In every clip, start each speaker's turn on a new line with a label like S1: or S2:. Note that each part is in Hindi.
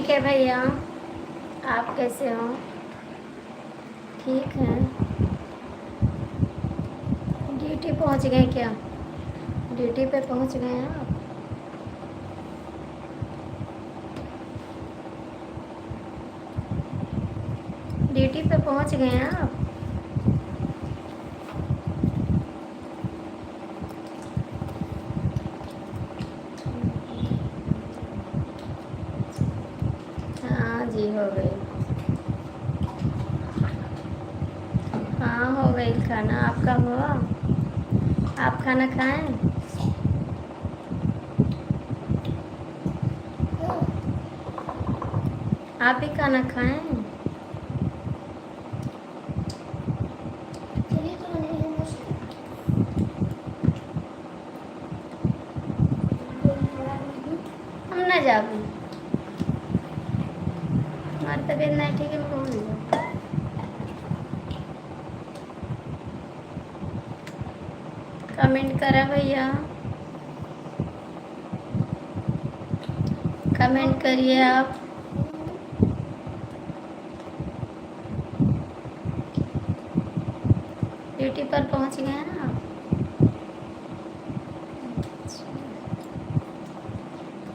S1: ठीक है भैया, आप कैसे हो? ठीक है। ड्यूटी पहुंच गए क्या? ड्यूटी पे पहुंच गए हैं आप? ड्यूटी पे पहुंच गए हैं आप? हाँ जी, हो गई। हाँ, हो गई खाना। आपका हुआ? आप खाना खाएं? आप भी खाना खाएं? हम ना जाबे, हमारी तबीयत नहीं ठीक है, कौन जाए? कमेंट करा भैया, कमेंट करिए आप। ड्यूटी पर पहुंच गए हैं ना आप?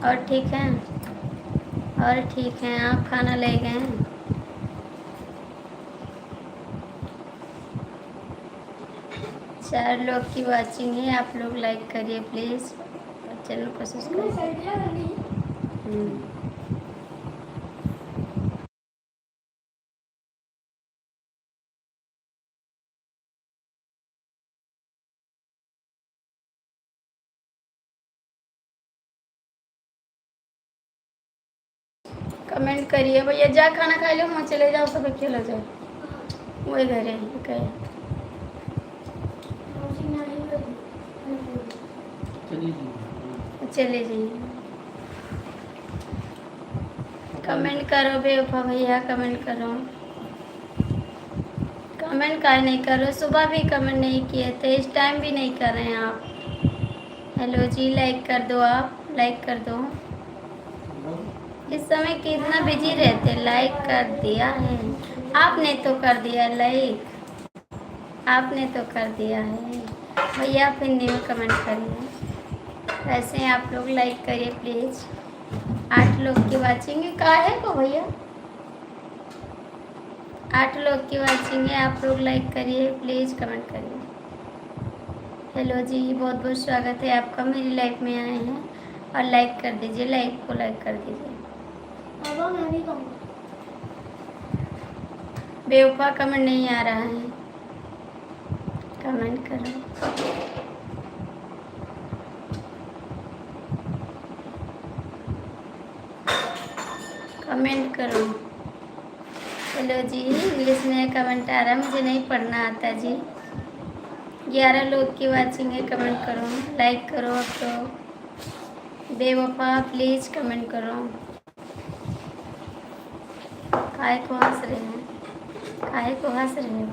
S1: और ठीक हैं? और ठीक हैं, आप खाना ले गए हैं? 4 लोग की वाचिंग है, आप लोग लाइक करिए प्लीज़, चैनल को सब्सक्राइब। कमेंट करिए भैया। जा खाना खा लो, वहाँ चले जाओ, सब खेला जाओ, वही घर है कहे। चले जाइए। कमेंट करो बेवफा भैया, कमेंट करो। कमेंट काहे नहीं करो? सुबह भी कमेंट नहीं किए थे, इस टाइम भी नहीं कर रहे हैं आप। हेलो जी, लाइक कर दो, आप लाइक कर दो। इस समय कितना बिजी रहते? लाइक कर दिया है आपने, तो कर दिया लाइक, आपने तो कर दिया है भैया। फिर न्यू कमेंट करिए, ऐसे आप लोग लाइक करिए प्लीज़। 8 लोग की वाचिंग है, काहे को भैया? 8 लोग की वाचिंग है, आप लोग लाइक करिए प्लीज़, कमेंट करिए। हेलो जी, बहुत बहुत स्वागत है आपका, मेरी लाइफ में आए हैं। और लाइक कर दीजिए, लाइक को लाइक कर दीजिए। बेवफा कमेंट नहीं आ रहा है, कमेंट करो। कमेंट करो। हेलो जी, इंग्लिश में कमेंट आ रहा है, मुझे नहीं पढ़ना आता जी। 11 लोग की वाचिंग है, कमेंट करो, लाइक करो। अब तो बेवफा प्लीज़ कमेंट करो। काहे को हंस रहे हैं? काहे को हंस रहे हो?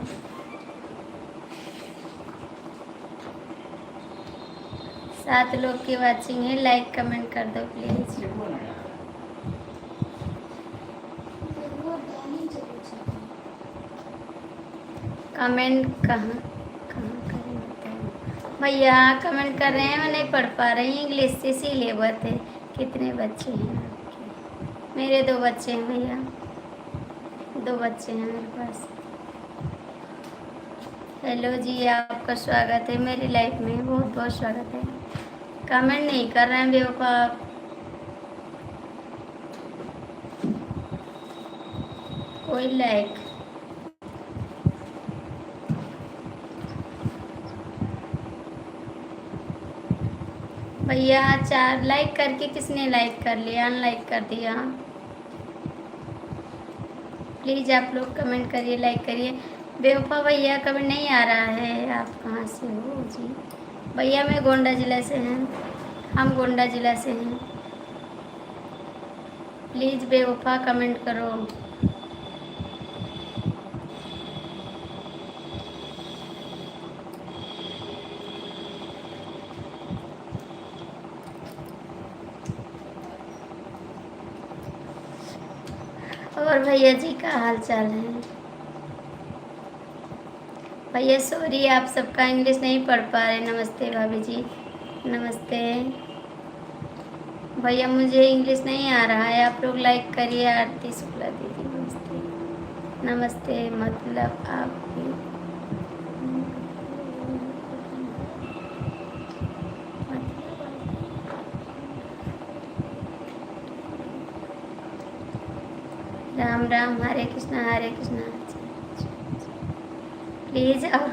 S1: सात लोग की वाचिंग है, लाइक कमेंट कर दो प्लीज़। कमेंट कहाँ कहाँ करें बताओ भैया? कमेंट कर रहे हैं, मैं नहीं पढ़ पा रही इंग्लिश, इसीलिए बात है। कितने बच्चे हैं आपके? मेरे 2 बच्चे हैं भैया, 2 बच्चे हैं मेरे पास। हेलो जी, आपका स्वागत है मेरी लाइफ में, बहुत बहुत स्वागत है। कमेंट नहीं कर रहे हैं बेवफा आप। कोई लाइक? भैया 4 लाइक करके किसने लाइक कर लिया? अनलाइक कर दिया। प्लीज़ आप लोग कमेंट करिए, लाइक करिए। बेवफा भैया कमेंट नहीं आ रहा है, आप कहाँ से हो जी? भैया मैं गोंडा ज़िला से हैं, हम गोंडा ज़िला से हैं। प्लीज़ बेवफा कमेंट करो। और भैया जी का हाल चाल है? भैया सॉरी आप सबका इंग्लिश नहीं पढ़ पा रहे। नमस्ते भाभी जी, नमस्ते भैया, मुझे इंग्लिश नहीं आ रहा है, आप लोग लाइक करिए। आरती शुक्ला दीदी नमस्ते। नमस्ते मतलब आप भी राम राम, हरे कृष्णा हरे कृष्णा। प्लीज आओ।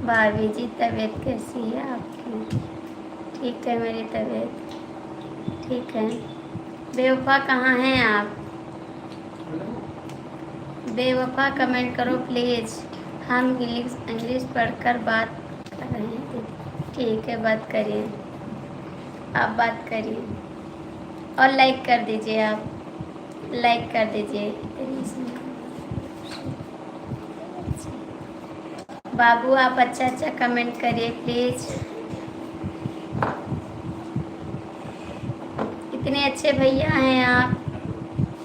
S1: भाभी जी तबीयत कैसी है आपकी? ठीक है मेरी तबीयत, ठीक है। बेवफा कहाँ हैं आप? बेवफा कमेंट करो प्लीज़। हम इंग्लिश पढ़कर बात कर रहे हैं। ठीक है बात करिए, आप बात करिए और लाइक कर दीजिए। आप लाइक कर दीजिए। बाबू आप अच्छा अच्छा कमेंट करिए प्लीज़। इतने अच्छे भैया हैं आप,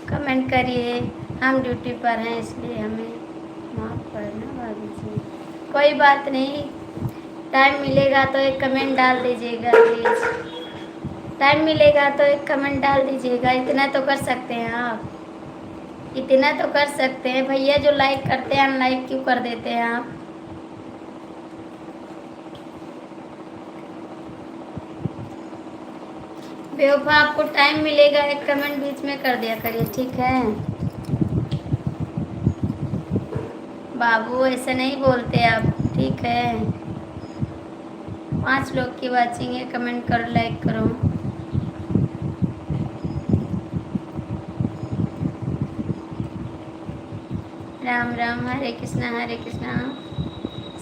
S1: कमेंट करिए। हम ड्यूटी पर हैं इसलिए हमें माफ़ करना भाभी जी। कोई बात नहीं, टाइम मिलेगा तो एक कमेंट डाल दीजिएगा प्लीज़। टाइम मिलेगा तो एक कमेंट डाल दीजिएगा। इतना तो कर सकते हैं आप, इतना तो कर सकते हैं भैया। जो लाइक करते हैं अनलाइक क्यों कर देते हैं आप? बेवफा आपको टाइम मिलेगा एक कमेंट बीच में कर दिया करिए, ठीक है? बाबू ऐसा नहीं बोलते आप, ठीक है? 5 लोग की वाचिंग है, कमेंट करो लाइक करो। राम राम, हरे कृष्णा हरे कृष्णा।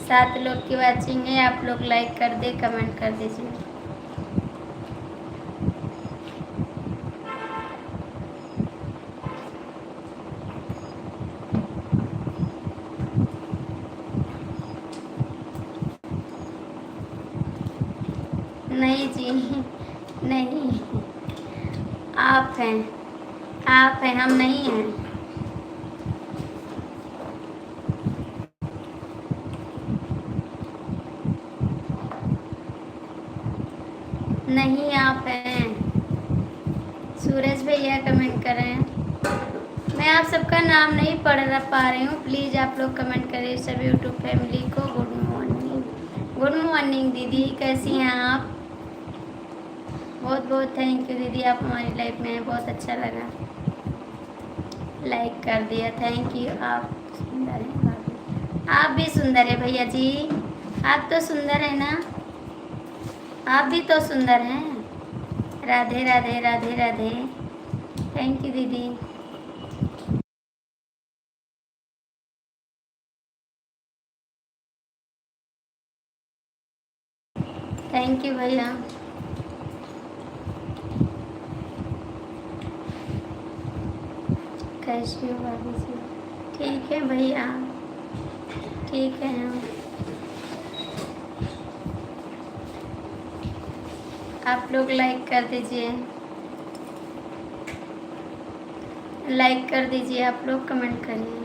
S1: 7 लोग की वाचिंग है, आप लोग लाइक कर दे, कमेंट कर दीजिए। नहीं जी, नहीं, आप हैं, आप हैं, हम नहीं हैं। नहीं आप हैं। सूरज भैया कमेंट कर रहे हैं। मैं आप सबका नाम नहीं पढ़ पा रही हूँ, प्लीज़ आप लोग कमेंट करिए। सभी यूट्यूब फैमिली को गुड मॉर्निंग। गुड मॉर्निंग दीदी, कैसी हैं आप? बहुत बहुत थैंक यू दीदी, आप हमारी लाइफ में हैं, बहुत अच्छा लगा। लाइक कर दिया, थैंक यू। आप सुंदर हैं भाभी, आप भी सुंदर है भैया जी। आप तो सुंदर है ना, आप भी तो सुंदर हैं। राधे राधे राधे राधे, थैंक यू दीदी। थैंक यू भैया। कैसी हो भाभी जी? ठीक है भैया, ठीक है हम। आप लोग लाइक कर दीजिए, लाइक कर दीजिए। आप लोग कमेंट करिए।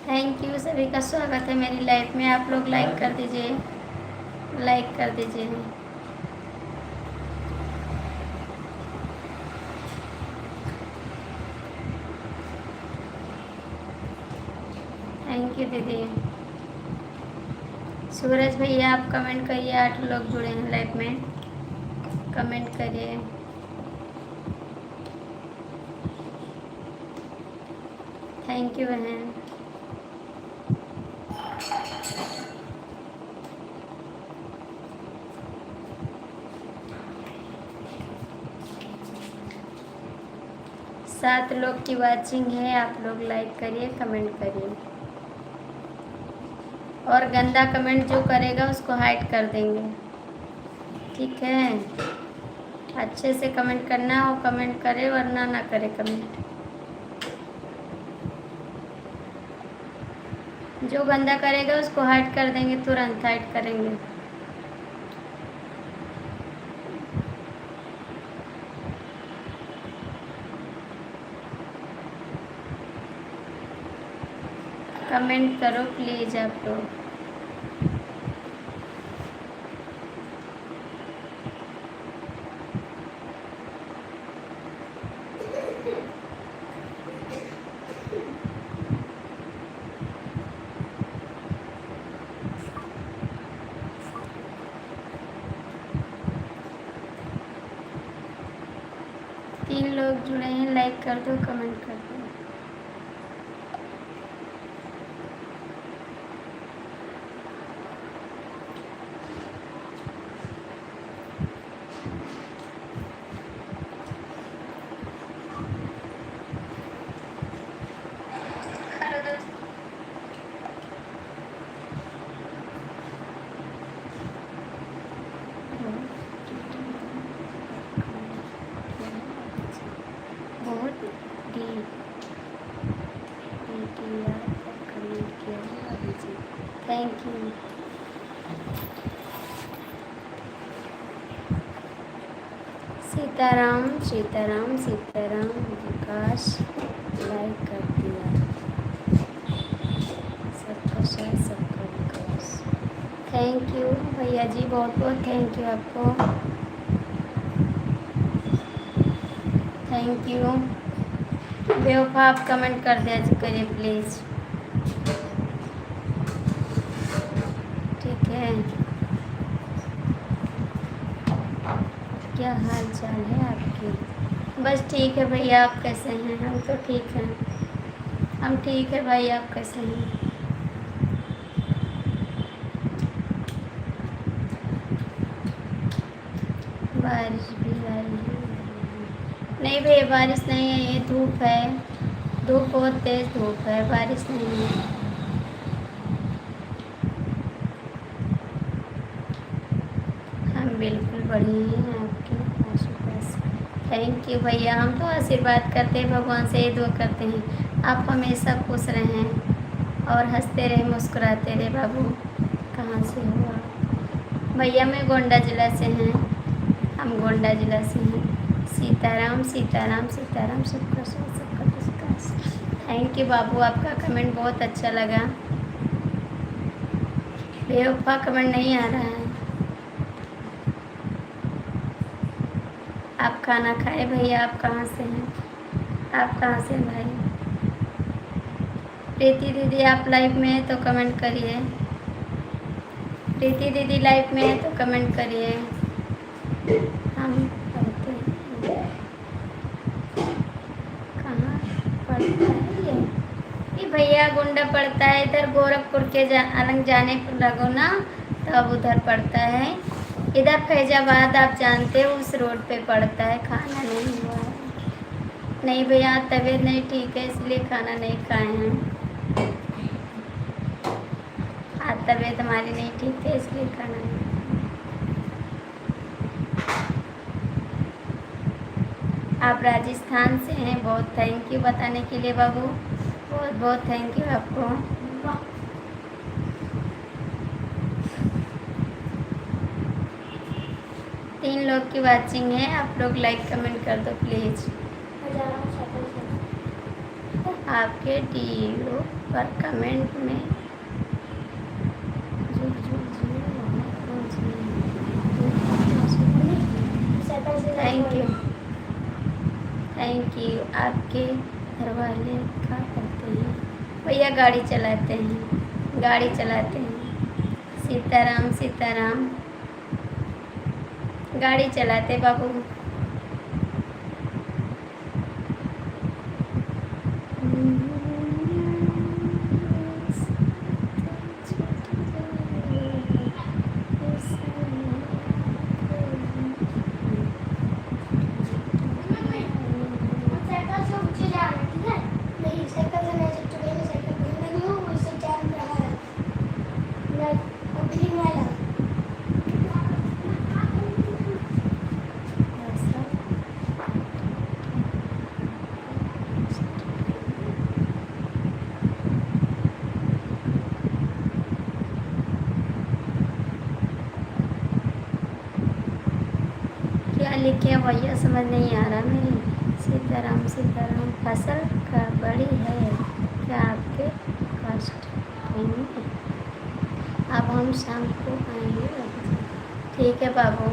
S1: थैंक यू, सभी का स्वागत है मेरी लाइफ में। आप लोग लाइक कर दीजिए, लाइक कर दीजिए। थैंक यू दीदी। सूरज भैया आप कमेंट करिए। 8 लोग जुड़े हैं लाइव में, कमेंट करिए। थैंक यू बहन। 7 लोग की वॉचिंग है, आप लोग लाइक करिए, कमेंट करिए। और गंदा कमेंट जो करेगा उसको हाइड कर देंगे, ठीक है? अच्छे से कमेंट करना हो कमेंट करे, वरना ना करे कमेंट। जो गंदा करेगा उसको हाइड कर देंगे, तुरंत हाइड करेंगे। कमेंट करो प्लीज़ आप लोग। तीन लोग जुड़े हैं, लाइक कर दो, कमेंट कर दो। बहुत कमेंट किया, thank you. Sitaram Sitaram Sitaram Vikas like कर दिया, सबका साथ सबका विकास। थैंक यू भैया जी, बहुत बहुत थैंक यू आपको, थैंक यू। बेवफा आप कमेंट कर दिया करिए प्लीज़, ठीक है? क्या हाल चाल है आपके? बस ठीक है भैया, आप कैसे हैं? हम तो ठीक हैं, हम ठीक है भाई, आप कैसे हैं? बारिश भी आई है? नहीं भैया बारिश नहीं है, ये धूप है, धूप बहुत तेज़ धूप है, बारिश नहीं है। हम बिल्कुल बढ़िया हैं आपके आशीर्वाद। थैंक यू भैया, हम तो आशीर्वाद करते हैं, भगवान से ये दुआ करते हैं आप हमेशा खुश रहें और हंसते रहे, मुस्कुराते रहे। बाबू कहाँ से हो आप? भैया मैं गोंडा ज़िला से हैं, हम गोंडा ज़िला से हैं। सीताराम सीताराम सीताराम, सबका साथ सबका विकास। थैंक यू बाबू, आपका कमेंट बहुत अच्छा लगा। बेवफा कमेंट नहीं आ रहा है। आप खाना खाए भैया? आप कहाँ से हैं? आप कहाँ से हैं भाई? प्रीति दीदी आप लाइव में हैं तो कमेंट करिए। प्रीति दीदी लाइव में है तो कमेंट करिए। हम पढ़ते हैं, कहाँ पढ़ता है ये भैया? गोंडा पड़ता है, इधर गोरखपुर के अलग जाने पर लगो ना, तब उधर पड़ता है। इधर फैजाबाद आप जानते हो, उस रोड पे पड़ता है। खाना नहीं हुआ है? नहीं भैया तबीयत नहीं ठीक है, इसलिए खाना नहीं खाए हैं। आज तबीयत हमारी नहीं ठीक है, इसलिए खाना नहीं। आप राजस्थान से हैं, बहुत थैंक यू बताने के लिए बाबू, बहुत बहुत थैंक यू आपको। 3 लोग की वॉचिंग है, आप लोग लाइक कमेंट कर दो प्लीज़। आपके वीडियो पर कमेंट में थैंक यू, थैंक यू। आपके घर वाले क्या करते हैं? भैया गाड़ी चलाते हैं, गाड़ी चलाते हैं। सीताराम सीताराम, गाड़ी चलाते बाबू। लिखे भैया समझ नहीं आ रहा मेरी। सीताराम सीताराम, फसल का बड़ी है क्या आपके कष्ट होंगे? अब हम शाम को आएंगे। ठीक है बाबू,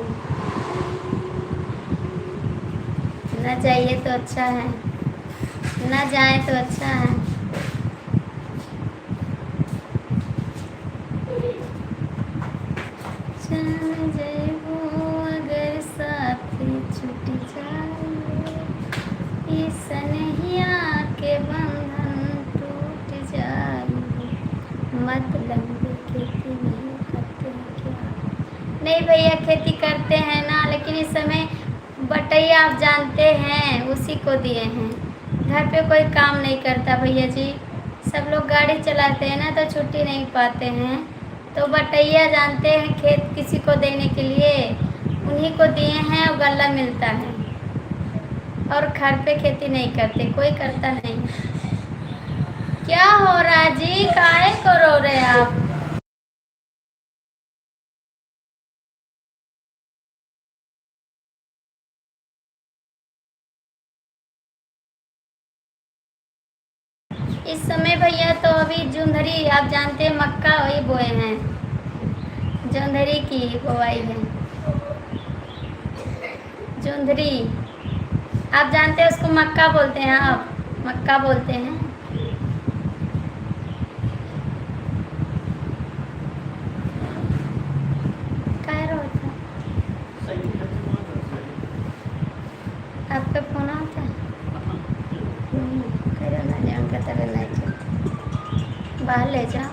S1: न जाइए तो अच्छा है, न जाए तो अच्छा है। चल जइबो अगर साथी छूट जाए, ई सनहिया के बंधन टूट जाए। मतलब खेती नहीं करते हैं क्या? नहीं भैया खेती करते हैं ना, लेकिन इस समय बटैया आप जानते हैं उसी को दिए हैं। घर पे कोई काम नहीं करता भैया जी, सब लोग गाड़ी चलाते हैं ना तो छुट्टी नहीं पाते हैं। तो बटैया जानते हैं खेत किसी को देने के लिए, उन्हीं को दिए हैं और गल्ला मिलता है। और घर पे खेती नहीं करते, कोई करता नहीं। क्या हो रहा है जी, काहे को रो रहे आप? इस समय भैया तो अभी जोंधरी आप जानते हैं, मक्का वही बोए हैं, जोंधरी की बुआई है। जोंधरी आप जानते हैं उसको, मक्का बोलते हैं, आप मक्का बोलते हैं। कह रहा होता आपका फोन आता है, कह रहा ना जान का तरह नहीं चलता, बाहर ले जाओ,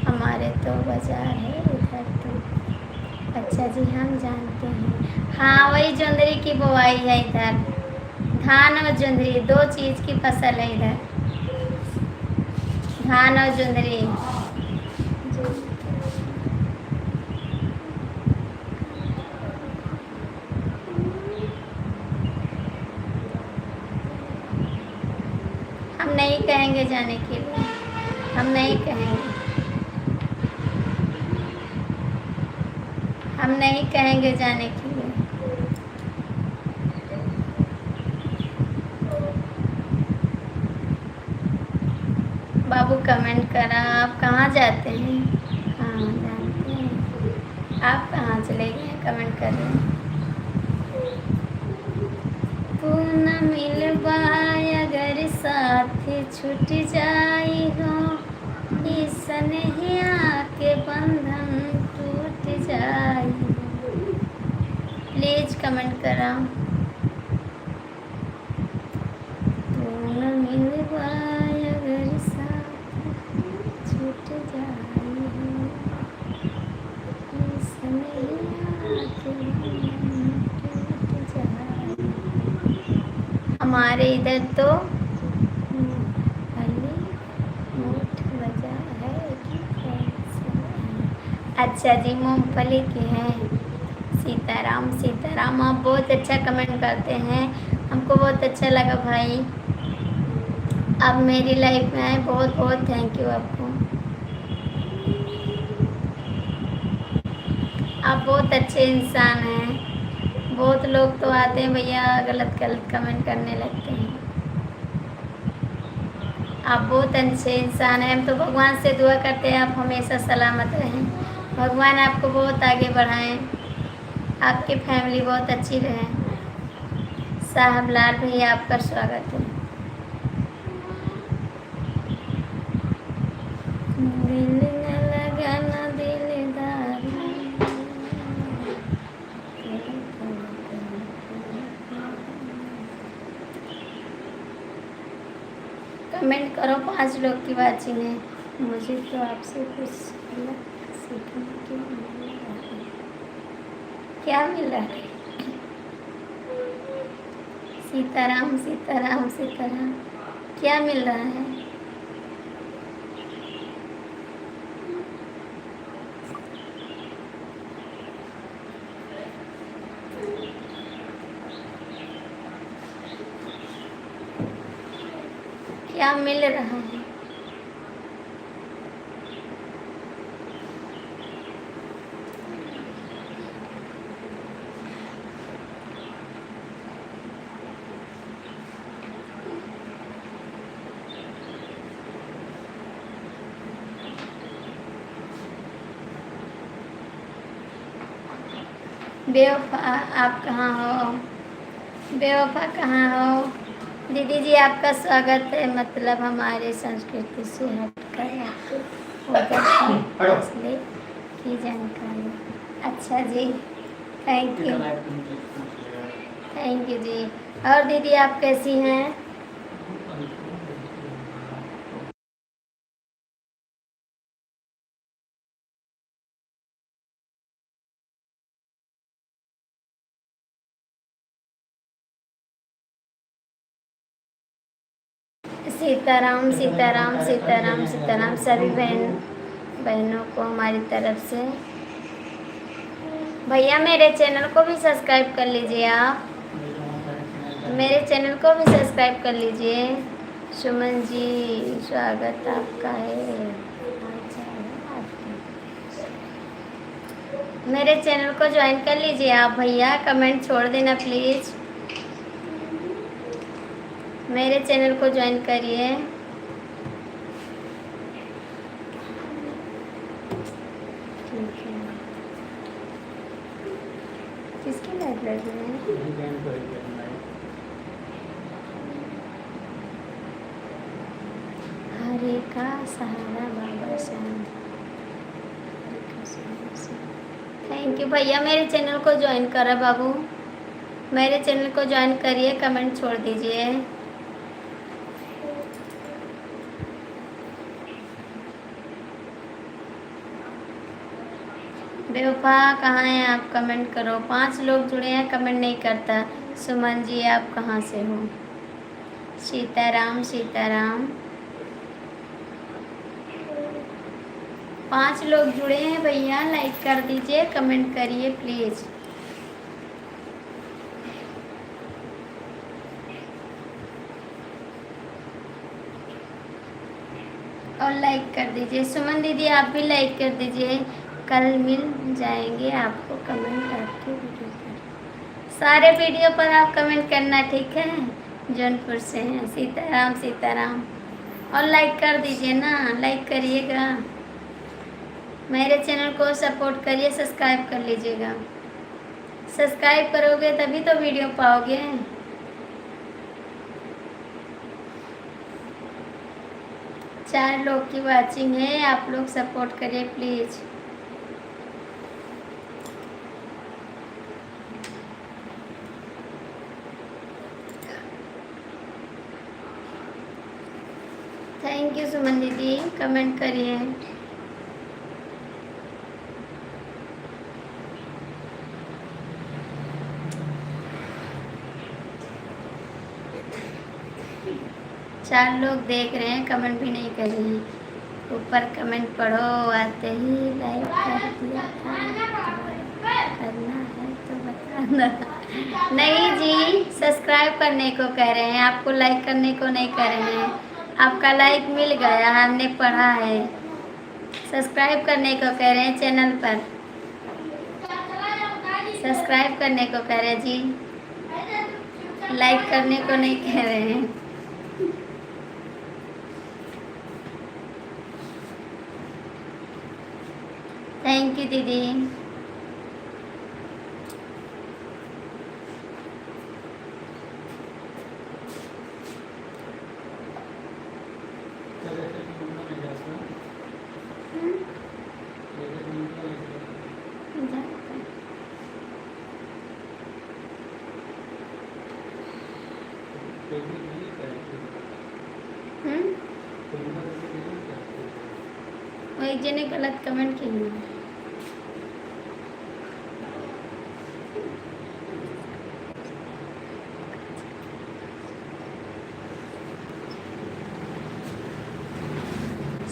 S1: हमारे तो बाजार है इधर तो। अच्छा जी, हम जानते हैं, हाँ वही जोंधरी की बुआई है इधर। धान और जोंधरी दो चीज़ की फसल है इधर, धान और जोंधरी। हम नहीं कहेंगे जाने के लिए, हम नहीं कहेंगे, हम नहीं कहेंगे जाने के लिए। बाबू कमेंट करा, आप कहाँ जाते हैं? हाँ जानते हैं, आप कहाँ चले गए कमेंट कर रहे हैं। तू न मिलबा अगर साथ छूट जाई हो, ई सनहिया के बंधन टूट जाई। प्लीज कमेंट करा। तू न मिलबा अगर साथ छूट जाई हो, ई सनहिया के बंधन टूट जाई। हमारे इधर तो मूंगफली मोठ बाजार है कि कैसे है? अच्छा जी, मूंगफली की है। सीताराम सीताराम, आप बहुत अच्छा कमेंट करते हैं, हमको बहुत अच्छा लगा भाई। आप मेरी लाइफ में आए, बहुत बहुत थैंक यू आपको। आप बहुत अच्छे इंसान हैं। बहुत लोग तो आते हैं भैया गलत गलत कमेंट करने लगते हैं। आप बहुत अच्छे इंसान हैं, हम तो भगवान से दुआ करते हैं आप हमेशा सलामत रहें, भगवान आपको बहुत आगे बढ़ाएं, आपकी फैमिली बहुत अच्छी रहे। साहब लाल भैया आपका स्वागत है। दिल न लगा ना दिलदार, कमेंट करो 5 लोग की बात में। मुझे तो आपसे कुछ अलग सीखने को मिल रहा है। क्या मिल रहा है? सीताराम सीताराम सीताराम, क्या मिल रहा है? क्या मिल रहा है? बेवफा आप कहाँ हो? बेवफा कहाँ हो? दीदी जी आपका स्वागत है। मतलब हमारे संस्कृति से हटकर आपको उधर फैसले की जानकारी। अच्छा जी, थैंक यू, थैंक यू जी। और दीदी आप कैसी हैं? सीताराम सीताराम सीताराम सीताराम सभी बहनों को हमारी तरफ से। भैया मेरे चैनल को भी सब्सक्राइब कर लीजिए, आप मेरे चैनल को भी सब्सक्राइब कर लीजिए। सुमन जी स्वागत आपका है। मेरे चैनल को ज्वाइन कर लीजिए आप भैया, कमेंट छोड़ देना प्लीज़। मेरे चैनल को ज्वाइन करिए। ठीक है, किसकी लाइफ लगी है? हरे का सहारा बाबा श्याम। थैंक यू भैया, मेरे चैनल को ज्वाइन करा बाबू, मेरे चैनल को ज्वाइन करिए, कमेंट छोड़ दीजिए। बेवफा कहाँ हैं आप? कमेंट करो। 5 लोग जुड़े हैं, कमेंट नहीं करता। सुमन जी आप कहाँ से हो? सीताराम सीताराम। 5 लोग जुड़े हैं भैया, लाइक कर दीजिए, कमेंट करिए प्लीज़। और लाइक कर दीजिए। सुमन दीदी आप भी लाइक कर दीजिए। कल मिल जाएंगे आपको कमेंट आपके वीडियो पर। सारे वीडियो पर आप कमेंट करना, ठीक है? जौनपुर से हैं। सीताराम सीताराम। और लाइक कर दीजिए ना, लाइक करिएगा। मेरे चैनल को सपोर्ट करिए, सब्सक्राइब कर लीजिएगा। सब्सक्राइब करोगे तभी तो वीडियो पाओगे। चार लोग की वाचिंग है, आप लोग सपोर्ट करिए प्लीज़। थैंक यू सुमन दीदी, कमेंट करिए। चार लोग देख रहे हैं, कमेंट भी नहीं कर रहे हैं। ऊपर कमेंट पढ़ो, आते ही लाइक कर दिया था। करना है तो बताना। नहीं जी, सब्सक्राइब करने को कह रहे हैं, आपको लाइक करने को नहीं कह रहे हैं। आपका लाइक मिल गया, हमने पढ़ा है। सब्सक्राइब करने को कह रहे हैं चैनल पर, सब्सक्राइब करने को कह रहे हैं जी, लाइक करने को नहीं कह रहे हैं। थैंक यू दीदी। वो एक जने गलत कमेंट की है।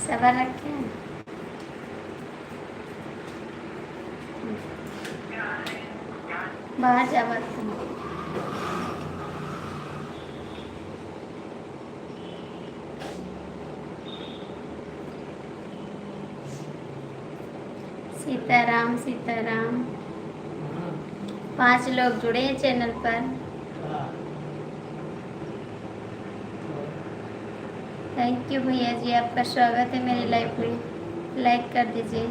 S1: सवाल रखे हैं। बाहर जा बात करना। सीताराम सीताराम। 5 लोग जुड़े हैं चैनल पर। थैंक यू भैया जी, आपका स्वागत है मेरी लाइफ में। लाइक कर दीजिए।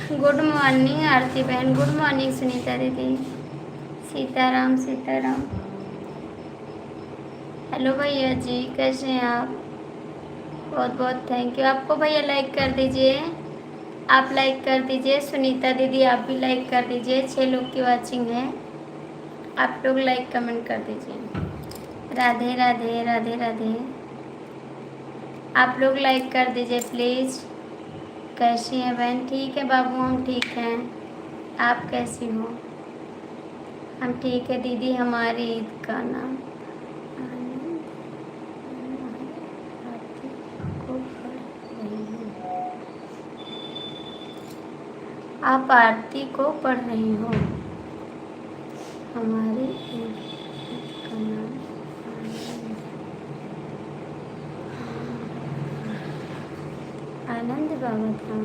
S1: गुड मॉर्निंग आरती बहन, गुड मॉर्निंग सुनीता दीदी। सीताराम सीताराम। हेलो भैया जी, कैसे हैं आप? बहुत बहुत थैंक यू। आपको भैया लाइक कर दीजिए, आप लाइक कर दीजिए। सुनीता दीदी आप भी लाइक कर दीजिए। 6 लोग की वाचिंग है, आप लोग लाइक कमेंट कर दीजिए। राधे राधे राधे राधे। आप लोग लाइक कर दीजिए प्लीज़। कैसी हैं बहन? ठीक है बाबू, हम ठीक हैं। आप कैसी हो? हम ठीक है दीदी। हमारी ईद का नाम आनंद आरती को पढ़ रही हूँ। आप आरती को पढ़ रही हो। हमारी ईद का नाम आनंद बाबा धाम।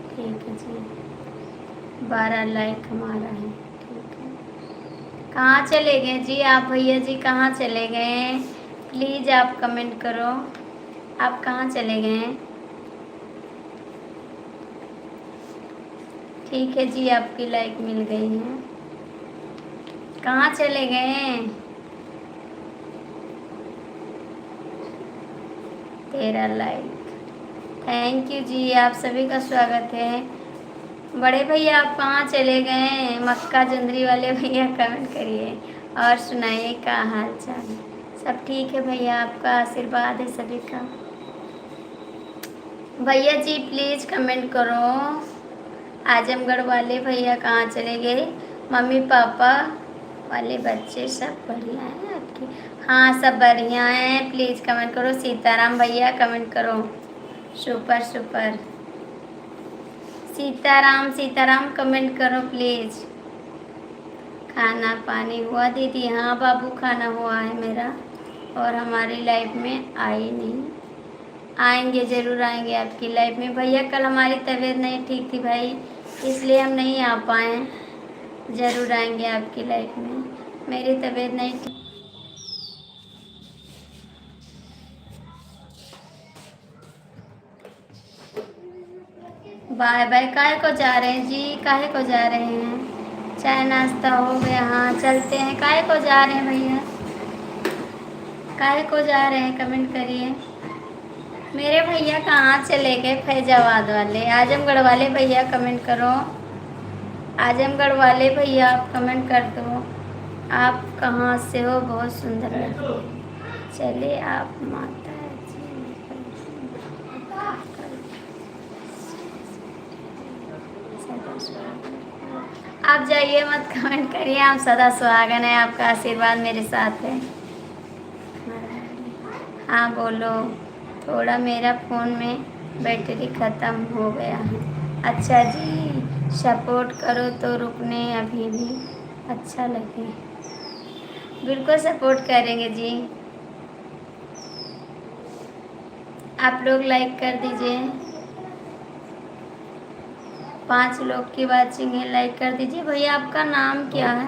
S1: ठीक है जी। 12 लाइक हमारा है। ठीक है। कहाँ चले गए जी आप भैया जी? कहाँ चले गए? प्लीज़ आप कमेंट करो, आप कहाँ चले गए? ठीक है जी, आपकी लाइक मिल गई है। कहाँ चले गए? 13 लाइक। थैंक यू जी, आप सभी का स्वागत है। बड़े भैया आप कहाँ चले गए? मक्का जुंदरी वाले भैया कमेंट करिए और सुनाइए क्या हाल चाल। सब ठीक है भैया, आपका आशीर्वाद है सभी का। भैया जी प्लीज़ कमेंट करो। आजमगढ़ वाले भैया कहाँ चले गए? मम्मी पापा वाले बच्चे सब बढ़िया हैं आपके? हाँ सब बढ़िया हैं। प्लीज़ कमेंट करो। सीताराम भैया कमेंट करो। Super super. Sitaram Sitaram comment करो प्लीज़। खाना पानी हुआ दीदी? हाँ बाबू खाना हुआ है मेरा, और हमारी लाइफ में आई नहीं। आएंगे, ज़रूर आएंगे आपकी लाइफ में भैया। कल हमारी तबीयत नहीं ठीक थी भाई, इसलिए हम नहीं आ पाए। ज़रूर आएंगे आपकी लाइफ में। मेरी तबीयत नहीं ठीक। Bye bye. काहे को जा रहे हैं जी? काहे को जा रहे हैं? चाय नाश्ता हो गया? हाँ चलते हैं। काहे को जा रहे हैं भैया? काहे को जा रहे हैं? कमेंट करिए। मेरे भैया कहाँ चले गए? फैजाबाद वाले, आजमगढ़ वाले भैया कमेंट करो। आजमगढ़ वाले भैया आप कमेंट कर दो। आप कहाँ से हो? बहुत सुंदर लगते हैं। चले आप माता जी। आप जाइए मत, कमेंट करिए। आप सदा सुहागन है, आपका आशीर्वाद मेरे साथ है। हाँ बोलो। थोड़ा मेरा फ़ोन में बैटरी ख़त्म हो गया है। अच्छा जी, सपोर्ट करो तो रुकने अभी भी अच्छा लगे। बिल्कुल सपोर्ट करेंगे जी। आप लोग लाइक कर दीजिए। 5 लोग की वाचिंग है, लाइक कर दीजिए। भैया आपका नाम क्या है?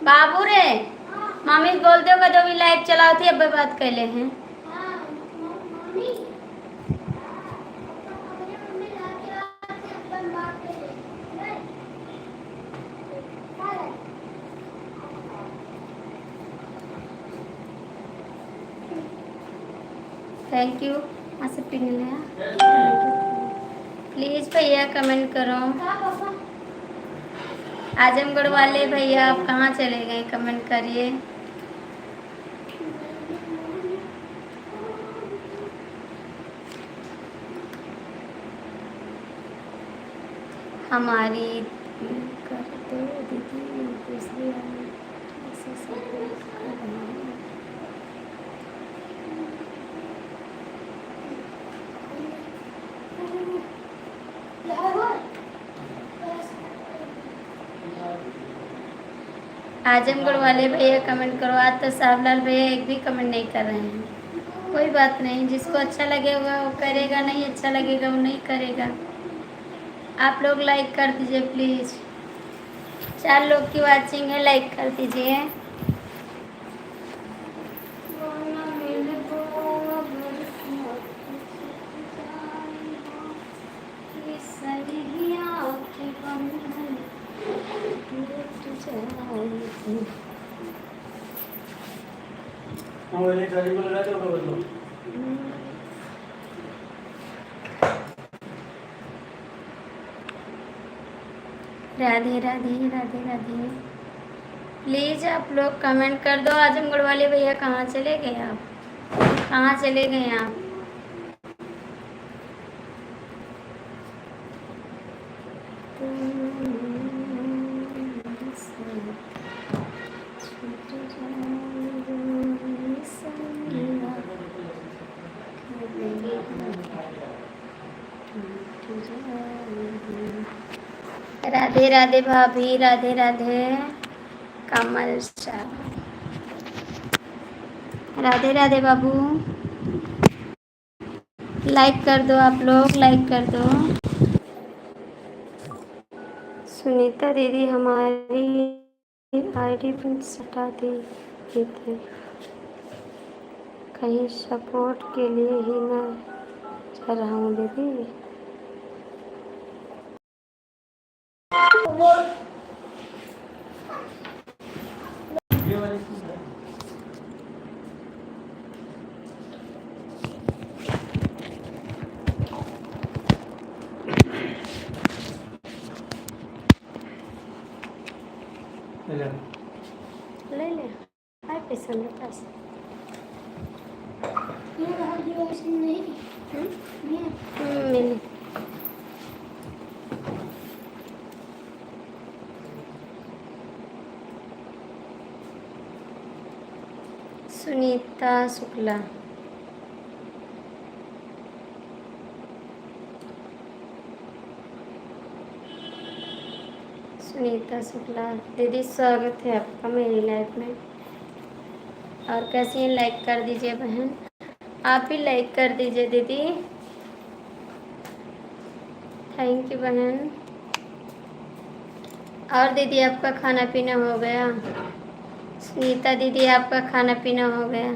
S1: बाबू रे मम्मी बोल दो कदो भी लाइक चलाओ थी, अब बात कर ले हैं। Thank you. से पिन लिया। प्लीज़ भैया कमेंट करो। आजमगढ़ वाले भैया आप कहाँ चले गए? कमेंट करिए। हमारी कर दो दीदी, दूसरी वाली ऐसे सपोर्ट कर रही है। आजमगढ़ वाले भैया कमेंट करो। आज तो साहबलाल भैया एक भी कमेंट नहीं कर रहे हैं। कोई बात नहीं, जिसको अच्छा लगेगा वो करेगा, नहीं अच्छा लगेगा वो नहीं करेगा। आप लोग लाइक कर दीजिए प्लीज़। 4 लोग की वाचिंग है, लाइक कर दीजिए। राधे राधे राधे राधे। प्लीज़ आप लोग कमेंट कर दो। आजमगढ़ वाले भैया कहाँ चले गए आप? कहाँ चले गए आप? राधे राधे भाभी, राधे राधे कमल शाह, राधे राधे बाबू। लाइक कर दो आप लोग, लाइक कर दो। सुनीता दीदी हमारी आईडी पर हटा दी थी, कहीं सपोर्ट के लिए ही ना चल रहा हूँ दीदी। ले ले आए पैसा मेरे पास। मिले सुनीता शुक्ला, सुनीता शुक्ला दीदी, स्वागत है आपका मेरी लाइफ में। और कैसी है, लाइक कर दीजिए बहन, आप भी लाइक कर दीजिए दीदी। थैंक यू बहन। और दीदी आपका खाना पीना हो गया? सुनीता दीदी आपका खाना पीना हो गया?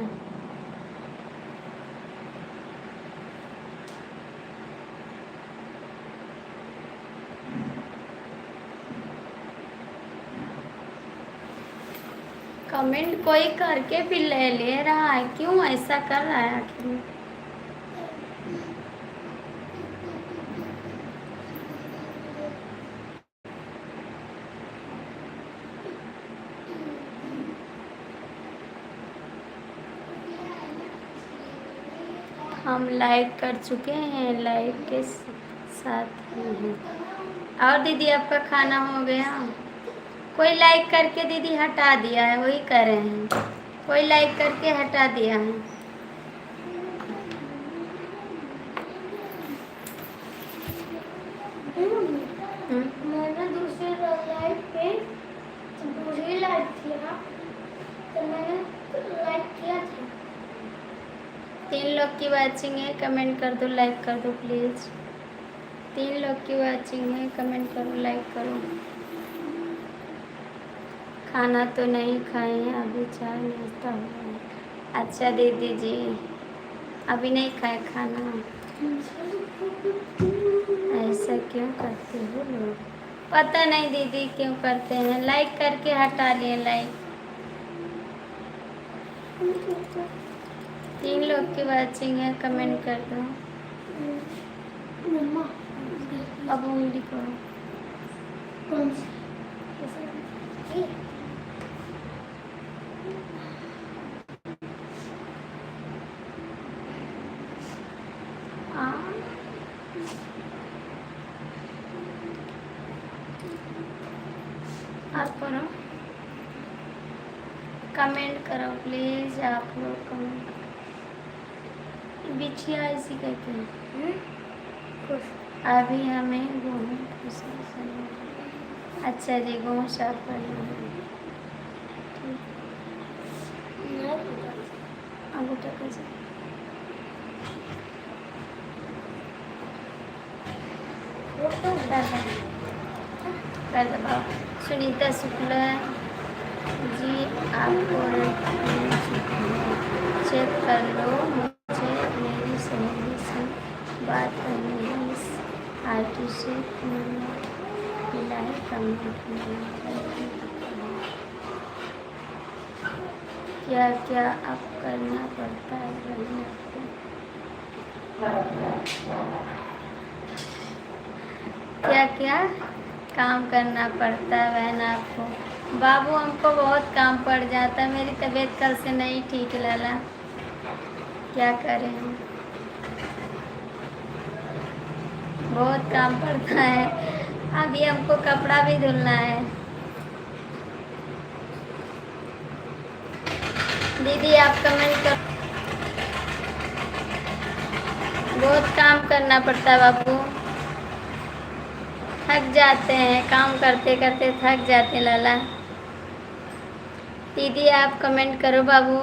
S1: कमेंट कोई करके भी ले रहा है, क्यों ऐसा कर रहा है आखिर? हम लाइक कर चुके हैं, लाइक के साथ ही हैं। और दीदी आपका खाना हो गया? कोई लाइक करके दीदी हटा दिया है, वही कर रहे हैं, कोई लाइक करके हटा दिया है। मैंने दूसरे लाइक पे दूसरी लाइक किया तो मैंने लाइक किया था। 3 लोग की वाचिंग है, कमेंट कर दो, लाइक कर दो प्लीज़। 3 लोग की वाचिंग है, कमेंट करो, लाइक करो। खाना तो नहीं खाए हैं, अभी चाय नाश्ता हुआ है। अच्छा दीदी जी, अभी नहीं खाए खाना? ऐसा क्यों करते हो लोग? पता नहीं दीदी क्यों करते हैं, लाइक करके हटा लिए लाइक। 3 लोग की वाचिंग है, कमेंट कर दो। अब उंगली करो। कौन सी? आप करो, कमेंट करो प्लीज आप लोग, कमेंट। बिछिया इसी कहते हैं। अभी हमें गेहूँ, अच्छा जी गेहूँ साफ करना है। अब उठा कैसे कर दबाओ। सुनीता शुक्ला जी आपको चेक कर लो, मुझे मेरी सहेली से बात करनी है, इस आईटी से मिला है, कमेंट क्या क्या अब करना पड़ता है बहन आपको? क्या क्या काम करना पड़ता है बहन आपको? बाबू हमको बहुत काम पड़ जाता है, मेरी तबीयत कल से नहीं ठीक है लाला, क्या करें हम? बहुत काम पड़ता है, अभी हमको कपड़ा भी धुलना है। दीदी आप कमेंट कर, बहुत काम करना पड़ता है बाबू, थक जाते हैं, काम करते करते थक जाते हैं लाला। दीदी आप कमेंट करो बाबू,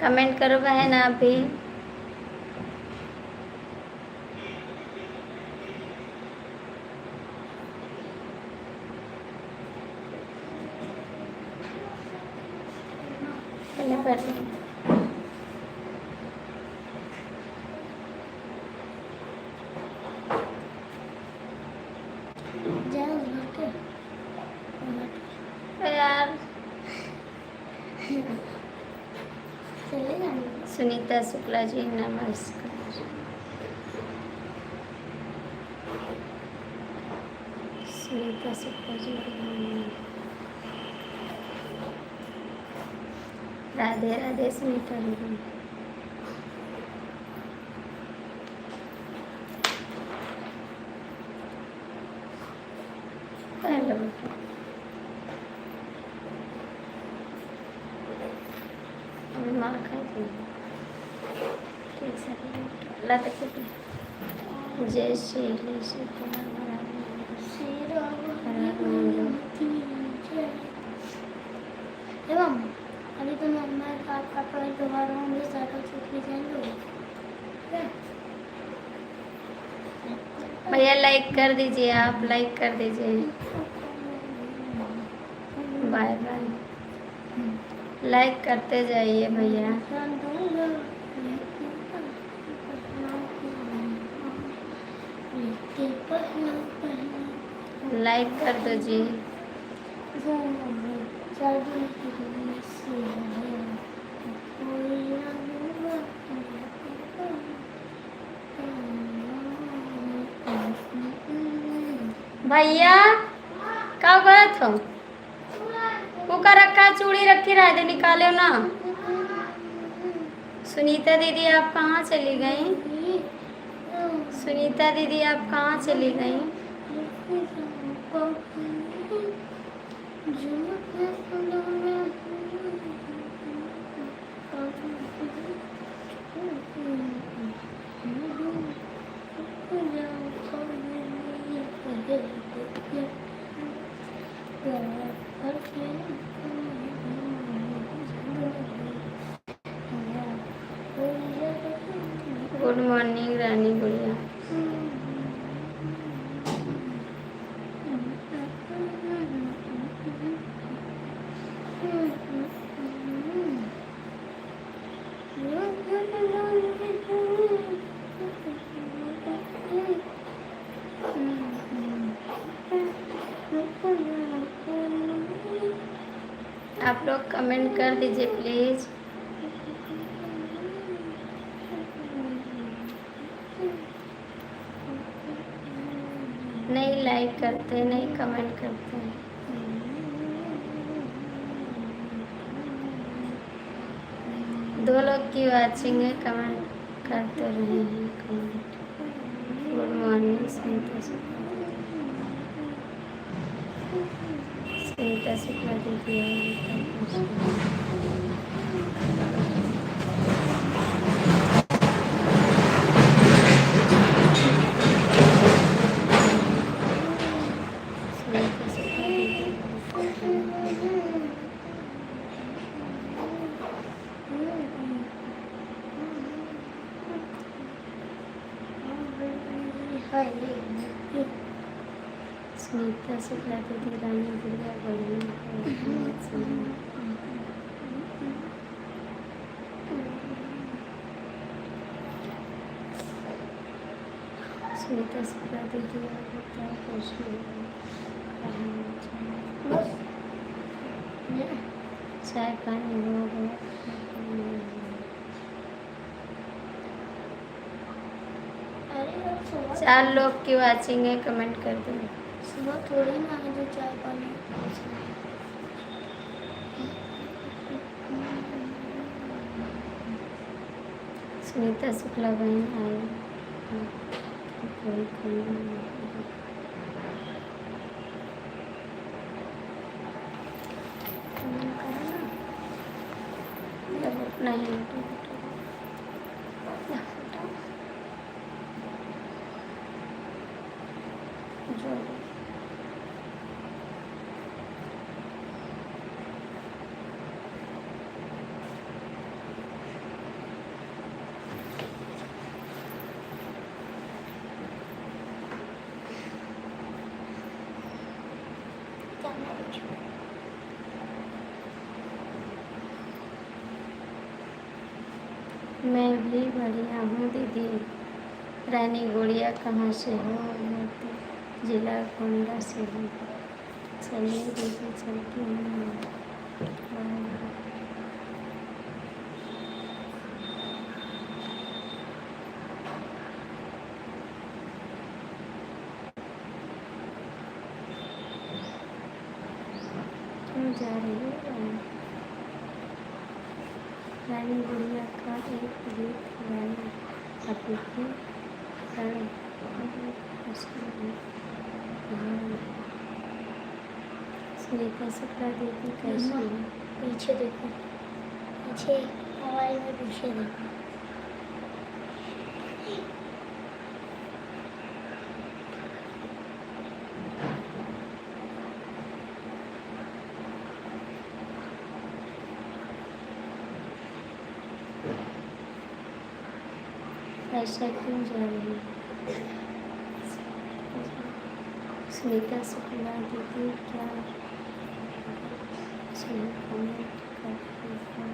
S1: कमेंट करो बहन आप भी। पहले पढ़ लो। यार सुनीता शुक्ला जी नमस्कार। सुनीता शुक्ला जी राधे राधे सुनीता जी। हेलो माँ खाई अल्लाह तक जय श्री
S2: एवं अभी तो मैं आपका पढ़ाई करवा रहा हूँ, मेरे साइकिल छूट जाएंगे।
S1: भैया लाइक कर दीजिए, आप लाइक कर दीजिए। बाय बाय, लाइक करते जाइए भैया, लाइक कर दो जी। भैया क्या करत हो? कुकर रखा, चूड़ी रखी रह दे, निकालो ना। सुनीता दीदी आप कहाँ चली गई? सुनीता दीदी आप कहाँ चली गई? गुड मॉर्निंग रानी गुड़िया। आप लोग कमेंट कर दीजिए प्लीज। नहीं लाइक करते, नहीं कमेंट करते। दो लोग की वाचिंग है, कमेंट करते रहे हैं comment. Good morning Sunita Shukla, Sunita Shukla दीदी। सुनीता शुक्ला दीदी रानी गुड़िया बढ़िया। सुनीता शुक्ला दीदी चाय पानी हो गया। 4 लोग की वाचिंग है, कमेंट कर दो।
S2: सुबह थोड़ी ना है जो चाय पानी।
S1: सुनीता शुक्ला बहन आई। कोई जब अपना ही जो मैं भी बढ़िया हूँ दीदी। रानी गुड़िया कहाँ से हो? मैं तो जिला गोंडा से हूँ। चलिए दीदी चलती हूँ। बाय। क्यों जा रही हो? रानी गुड़िया का एक गीत गाना अभी की गाना। सुनीता शुक्ला दीदी कैसी हो?
S2: पीछे देखो, पीछे मोबाइल में पीछे देखो।
S1: ऐसा क्यों जा रही है? सुनीता शुक्ला दीदी क्या सही कमेंट करते हो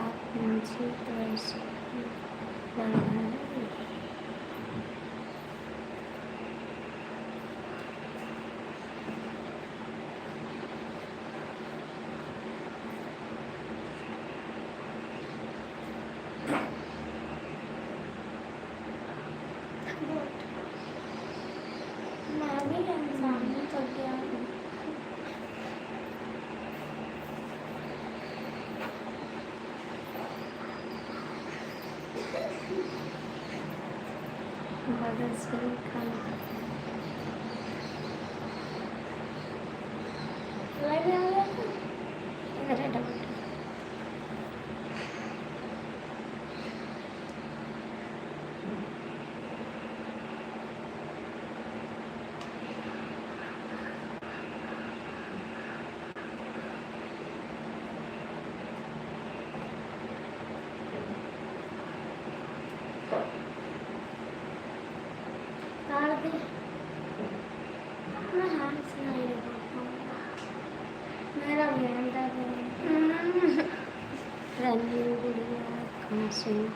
S1: आप? मुझे तो ऐसा ही लग रहा है।
S2: मैं भी सामने तो गया।
S1: बगल से काम इधर है डबल।
S2: काट दे। मैं हाथ से नहीं लगा मेरा गंदा है।
S1: रानी गुड़िया कहाँ से हो?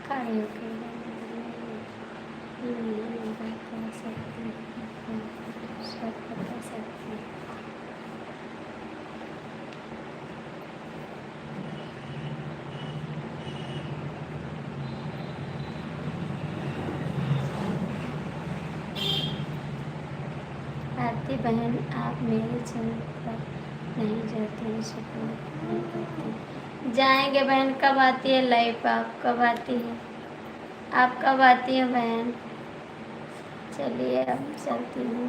S1: काहे होके नहीं बता सकती हूँ, सब बता सकती हूँ। आरती बहन आप मेरे चैनल पर नहीं जाते हैं, सपोर्ट नहीं करते। जाएंगे बहन, कब आती है लाइव? आप कब आती है? आप कब आती हैं बहन? चलिए अब चलती हूँ।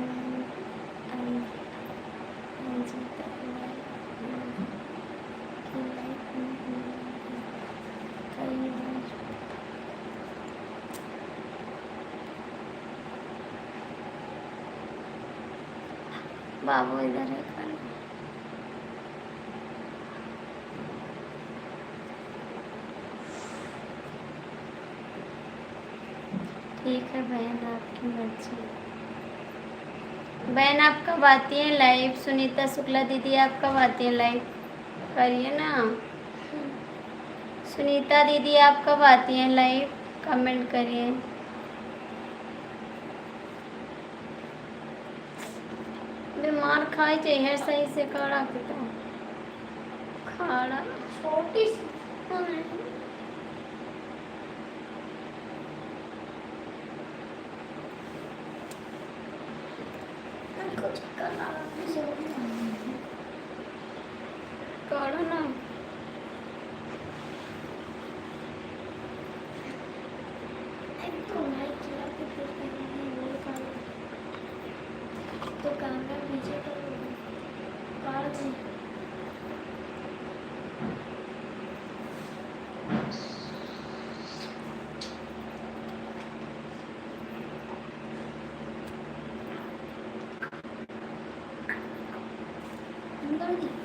S1: बाबू इधर है खाना। ठीक है बहन, आपकी मर्जी। बहन आप कब आती हैं लाइव? सुनीता शुक्ला दीदी आप कब आती हैं लाइव? करिए ना। सुनीता दीदी आप कब आती हैं लाइव? कमेंट करिए। बीमार खाई चाहिए सही से काढ़ा के तो खाड़ा
S2: छोटी सी कुछ करना
S1: काढ़ा ना
S2: एक तो लाइट चला के फिर करेंगे वो कर तो कैमरा पीछे करोगे कार से अंदर